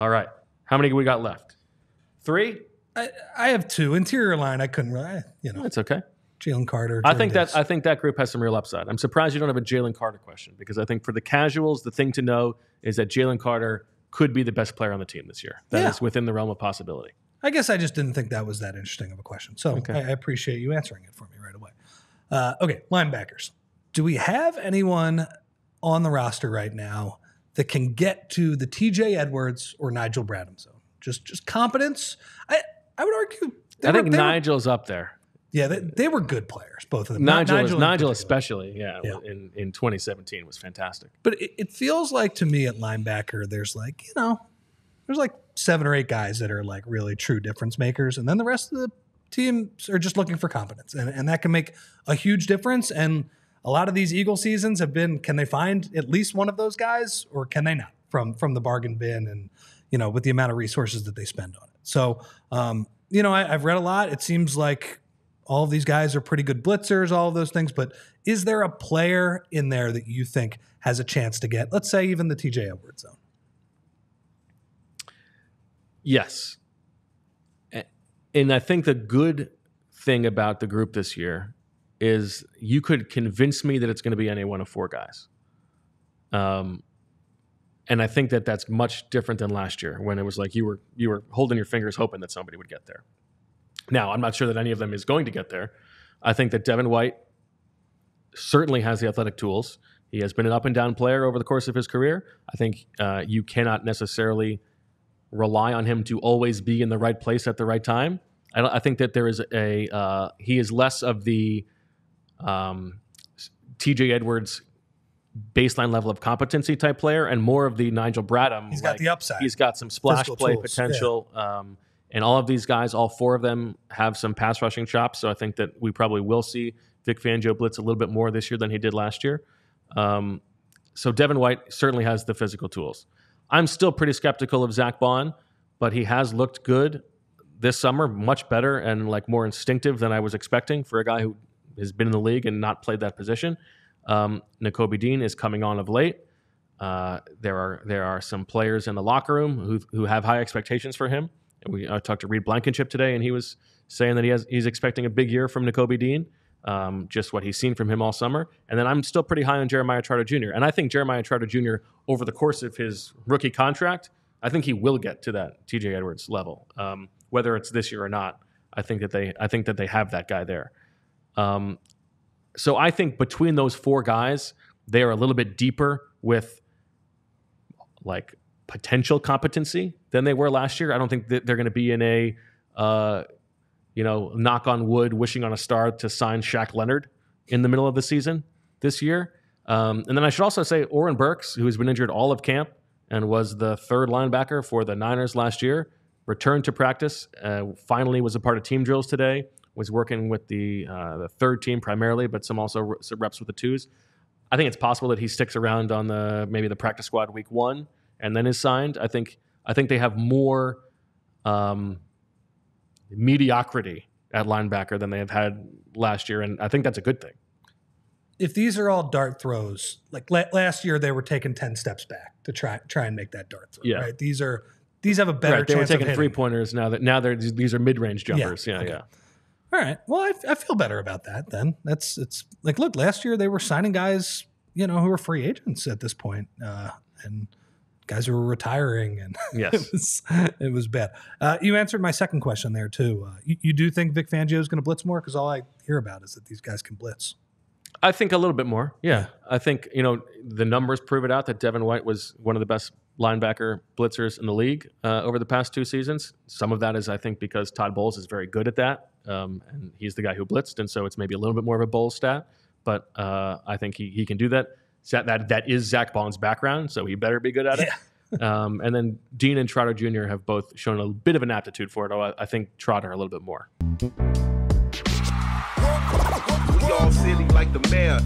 All right. How many we got left? 3? I have 2. Interior line, I couldn't really, It's okay. Jalen Carter. I think that group has some real upside. I'm surprised you don't have a Jalen Carter question, because I think for the casuals, the thing to know is that Jalen Carter could be the best player on the team this year. That is within the realm of possibility. I guess I just didn't think that was that interesting of a question. So I appreciate you answering it for me right away. Okay, linebackers. Do we have anyone on the roster right now that can get to the TJ Edwards or Nigel Bradham zone? Just competence? I would argue. I think Nigel's up there. Yeah, they were good players, both of them. Nigel especially, in 2017 was fantastic. But it feels like to me at linebacker, there's like 7 or 8 guys that are like really true difference makers, and then the rest of the teams are just looking for competence, and that can make a huge difference. And a lot of these Eagle seasons have been, can they find at least one of those guys, or can they not from the bargain bin and with the amount of resources that they spend on it. So I've read a lot. It seems like all of these guys are pretty good blitzers, all of those things. But is there a player in there that you think has a chance to get, let's say, even the TJ Edwards zone? Yes. And I think the good thing about the group this year is you could convince me that it's going to be any one of 4 guys. And I think that that's much different than last year, when it was like you were holding your fingers hoping that somebody would get there. Now, I'm not sure that any of them is going to get there. I think that Devin White certainly has the athletic tools. He has been an up-and-down player over the course of his career. I think you cannot necessarily rely on him to always be in the right place at the right time. I think that there is he is less of the TJ Edwards baseline level of competency type player and more of the Nigel Bradham. He's got the upside. He's got some splash play tools, potential. Yeah. And all of these guys, all 4 of them, have some pass rushing chops. So I think that we probably will see Vic Fangio blitz a little bit more this year than he did last year. So Devin White certainly has the physical tools. I'm still pretty skeptical of Zack Baun, but he has looked good this summer, much better and like more instinctive than I was expecting for a guy who has been in the league and not played that position. Nakobe Dean is coming on of late. There are some players in the locker room who have high expectations for him. I talked to Reed Blankenship today, and he was saying that he's expecting a big year from Nakobe Dean, just what he's seen from him all summer. And then I'm still pretty high on Jeremiah Trotter Jr. And I think Jeremiah Trotter Jr., over the course of his rookie contract, I think he will get to that TJ Edwards level, whether it's this year or not. I think that they have that guy there. So I think between those 4 guys, they are a little bit deeper with like potential competency than they were last year. I don't think that they're going to be in a, knock on wood, wishing on a star to sign Shaq Leonard in the middle of the season this year. And then I should also say Oren Burks, who has been injured all of camp and was the 3rd linebacker for the Niners last year, returned to practice, finally was a part of team drills today, was working with the 3rd team primarily, but some reps with the 2s. I think it's possible that he sticks around on maybe the practice squad week 1 and then is signed. I think they have more mediocrity at linebacker than they have had last year, and I think that's a good thing. If these are all dart throws, like last year they were taking 10 steps back to try and make that dart throw. Yeah. Right? These have a better chance. They were taking 3-pointers. Now these are mid-range jumpers. Yeah. All right. Well, I feel better about that then. It's like, look, last year they were signing guys, who were free agents at this point, and guys who were retiring, and yes, it was bad. You answered my second question there too. You do think Vic Fangio is going to blitz more? Because all I hear about is that these guys can blitz. I think a little bit more. Yeah. I think, the numbers prove it out that Devin White was one of the best linebacker blitzers in the league over the past 2 seasons. Some of that is, I think, because Todd Bowles is very good at that. And he's the guy who blitzed. And so it's maybe a little bit more of a Bowles stat, but I think he can do that. That is Zack Baun's background, so he better be good at it. And then Dean and Trotter Jr. have both shown a bit of an aptitude for it. I think Trotter a little bit more. We all silly like the mayor.